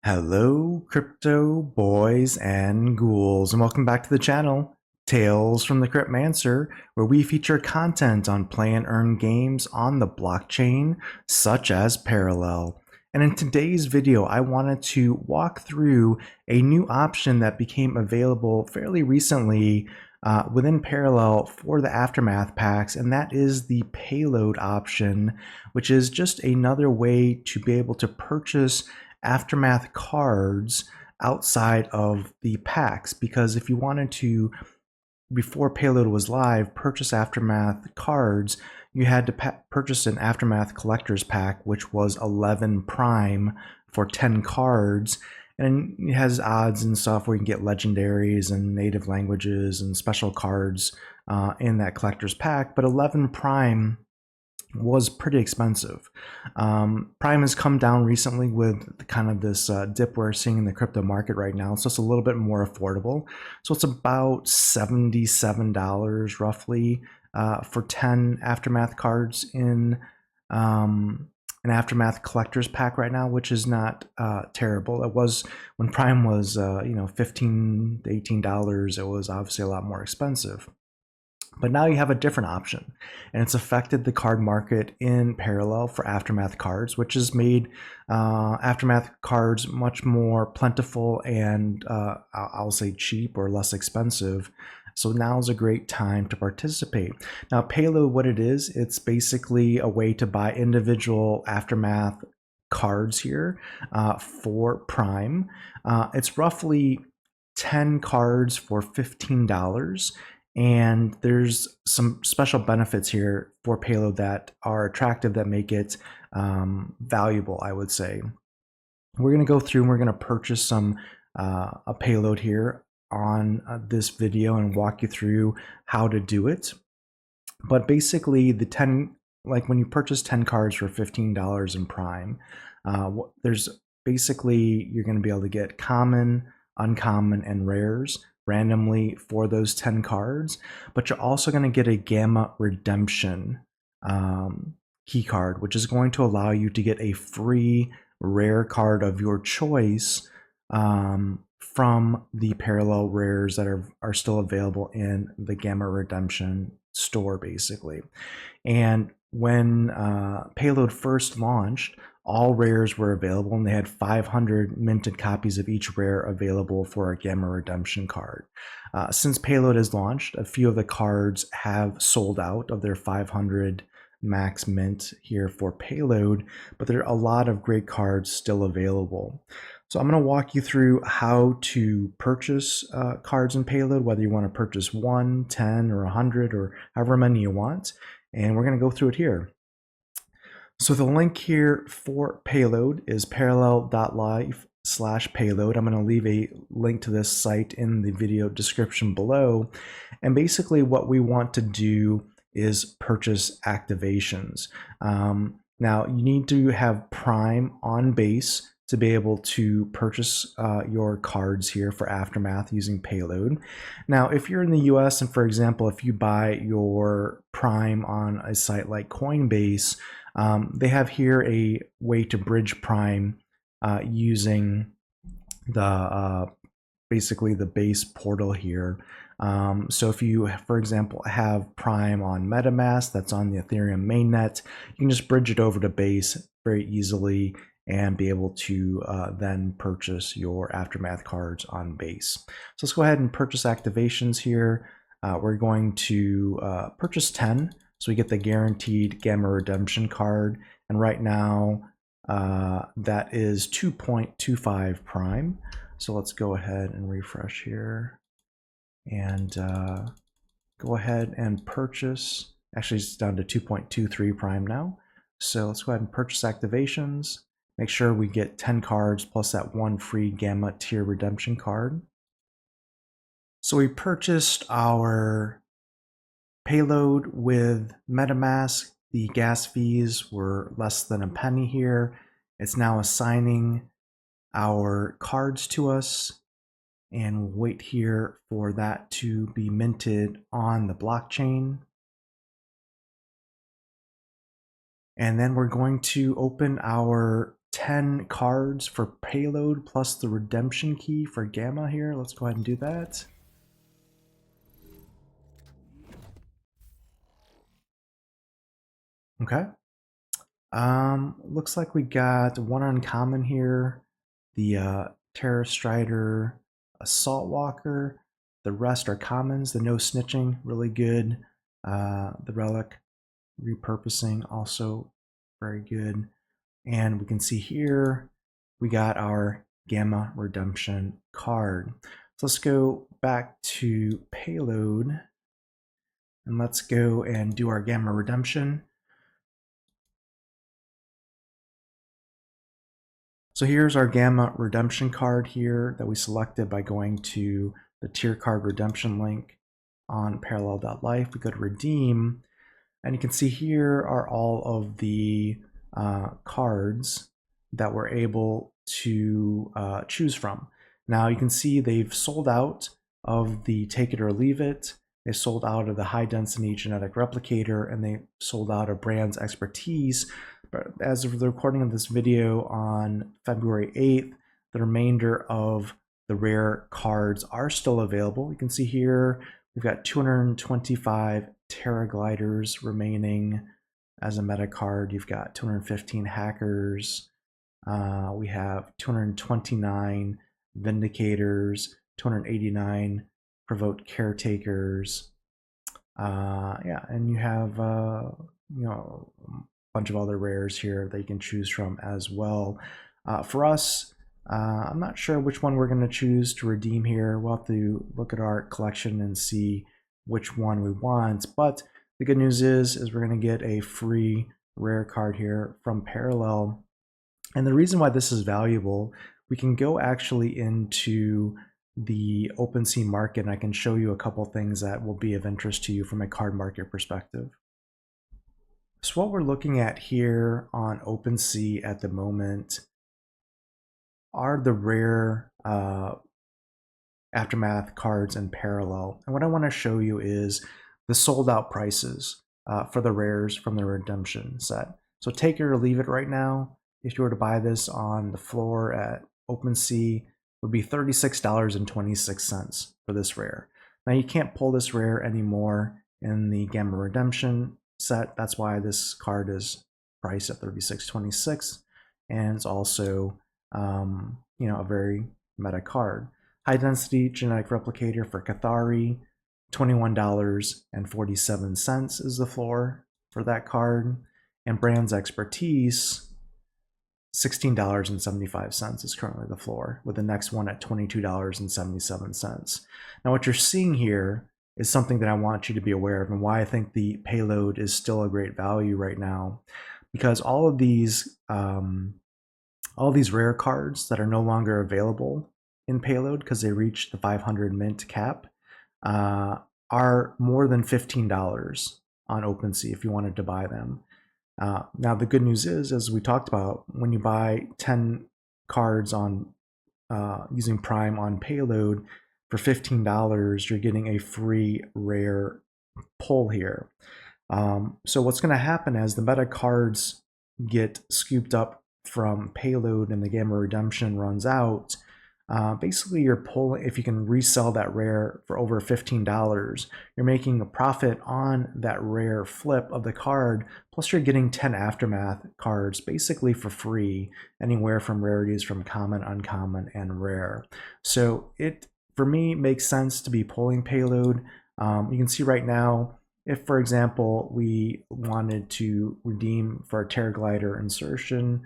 Hello, crypto boys and ghouls, and welcome back to the channel, Tales from the Cryptmancer, where we feature content on play and earn games on the blockchain, such as Parallel. And in today's video, I wanted to walk through a new option that became available fairly recently within Parallel for the Aftermath packs, and that is the Payload option, which is just another way to be able to purchase Aftermath cards outside of the packs. Because if you wanted to, before Payload was live, purchase Aftermath cards, you had to purchase an Aftermath collector's pack, which was 11 prime for 10 cards. And it has odds and stuff where you can get legendaries and native languages and special cards in that collector's pack. But 11 prime was pretty expensive. Prime has come down recently with kind of this dip we're seeing in the crypto market right now, so it's a little bit more affordable. So it's about $77 roughly for 10 Aftermath cards in an Aftermath collector's pack right now, which is not terrible. It was when Prime was $15 to $18. It was obviously a lot more expensive. But now you have a different option, and it's affected the card market in Parallel for Aftermath cards, which has made Aftermath cards much more plentiful and I'll say cheap or less expensive. So now is a great time to participate. Now, Payload, what it is, it's basically a way to buy individual Aftermath cards here for Prime. It's roughly 10 cards for $15. And there's some special benefits here for Payload that are attractive, that make it valuable, I would say. We're going to go through and we're going to purchase some a Payload here on this video and walk you through how to do it. But basically, the 10, like when you purchase 10 cards for $15 in Prime, there's basically, you're going to be able to get common, uncommon, and rares randomly for those 10 cards, but you're also going to get a Gamma Redemption key card, which is going to allow you to get a free rare card of your choice from the Parallel rares that are still available in the Gamma Redemption store, basically. And when Payload first launched, all rares were available, and they had 500 minted copies of each rare available for a Gamma Redemption card. Since Payload has launched, a few of the cards have sold out of their 500 max mint here for Payload, but there are a lot of great cards still available. So I'm going to walk you through how to purchase cards in Payload, whether you want to purchase 1, 10, or 100, or however many you want, and we're going to go through it here. So the link here for Payload is parallel.live/payload. I'm going to leave a link to this site in the video description below. And basically what we want to do is purchase activations. Now you need to have Prime on base to be able to purchase your cards here for Aftermath using Payload. Now, if you're in the US, and for example, if you buy your Prime on a site like Coinbase, they have here a way to bridge Prime using the basically the base portal here. So if you, for example, have Prime on MetaMask that's on the Ethereum mainnet, you can just bridge it over to base very easily and be able to then purchase your Aftermath cards on base. So let's go ahead and purchase activations here. We're going to purchase 10, so we get the guaranteed Gamma Redemption card. And right now, that is 2.25 Prime. So let's go ahead and refresh here and go ahead and purchase. Actually, it's down to 2.23 Prime now. So let's go ahead and purchase activations. Make sure we get 10 cards plus that one free Gamma tier redemption card. So we purchased our Payload with MetaMask. The gas fees were less than a penny here. It's now assigning our cards to us, and we'll wait here for that to be minted on the blockchain. And then we're going to open our 10 cards for Payload plus the redemption key for Gamma here. Let's go ahead and do that. Okay. Looks like we got one uncommon here, the Terror Strider, Assault Walker. The rest are commons. The No Snitching, really good. The Relic Repurposing, also very good. And we can see here we got our Gamma Redemption card. So let's go back to Payload and let's go and do our Gamma Redemption. So here's our Gamma Redemption card here that we selected by going to the tier card redemption link on parallel.life. We go to redeem, and you can see here are all of the cards that we're able to choose from. Now you can see they've sold out of the Take It or Leave It. They sold out of the High Density Genetic Replicator, and they sold out of Brand's Expertise. But as of the recording of this video on February 8th, the remainder of the rare cards are still available. You can see here we've got 225 Terra Gliders remaining as a meta card. You've got 215 Hackers. We have 229 Vindicators, 289 Provoked Caretakers. Yeah, and you have you know, a bunch of other rares here that you can choose from as well. For us, I'm not sure which one we're going to choose to redeem here. We'll have to look at our collection and see which one we want. But the good news is we're going to get a free rare card here from Parallel. And the reason why this is valuable, we can go actually into the OpenSea market, and I can show you a couple things that will be of interest to you from a card market perspective. So what we're looking at here on OpenSea at the moment are the rare Aftermath cards in Parallel. And what I want to show you is the sold out prices for the rares from the redemption set. So take it or leave it right now. If you were to buy this on the floor at OpenSea, would be $36.26 for this rare. Now you can't pull this rare anymore in the Gamma Redemption set. That's why this card is priced at $36.26, and it's also you know, a very meta card. High Density Genetic Replicator for Cathari, $21.47 is the floor for that card, and Brand's Expertise, $16.75 is currently the floor, with the next one at $22.77. Now what you're seeing here is something that I want you to be aware of, and why I think the Payload is still a great value right now, because all of these rare cards that are no longer available in Payload because they reached the 500 mint cap are more than $15 on OpenSea if you wanted to buy them. Now the good news is, as we talked about, when you buy 10 cards on using Prime on Payload for $15, you're getting a free rare pull here. So what's going to happen as the meta cards get scooped up from Payload and the Gamma Redemption runs out, basically you're pulling, if you can resell that rare for over $15, you're making a profit on that rare flip of the card, plus you're getting 10 Aftermath cards basically for free, anywhere from rarities from common, uncommon, and rare. So it, for me, makes sense to be pulling Payload. You can see right now, if, for example, we wanted to redeem for a Terra Glider insertion,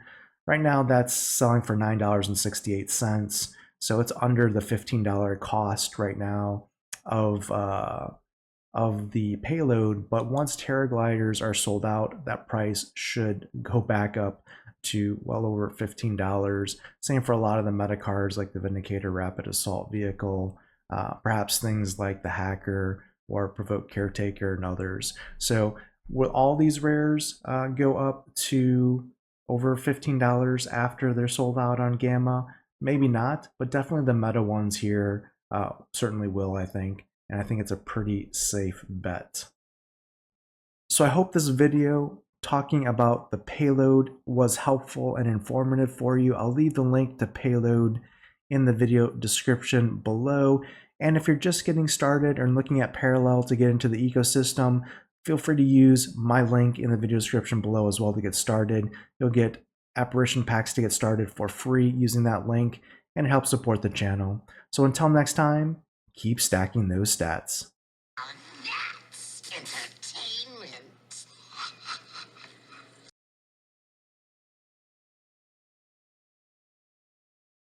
right now that's selling for $9.68. So it's under the $15 cost right now of the Payload. But once Terra Gliders are sold out, that price should go back up to well over $15. Same for a lot of the meta cards like the Vindicator Rapid Assault Vehicle, perhaps things like the Hacker or Provoked Caretaker and others. So will all these rares go up to over $15 after they're sold out on Gamma? Maybe not, but definitely the meta ones here certainly will, I think. And I think it's a pretty safe bet. So I hope this video talking about the payload was helpful and informative for you. I'll leave the link to Payload in the video description below. And if you're just getting started or looking at Parallel to get into the ecosystem, feel free to use my link in the video description below as well to get started. You'll get apparition packs to get started for free using that link, and it helps support the channel. So until next time, keep stacking those stats.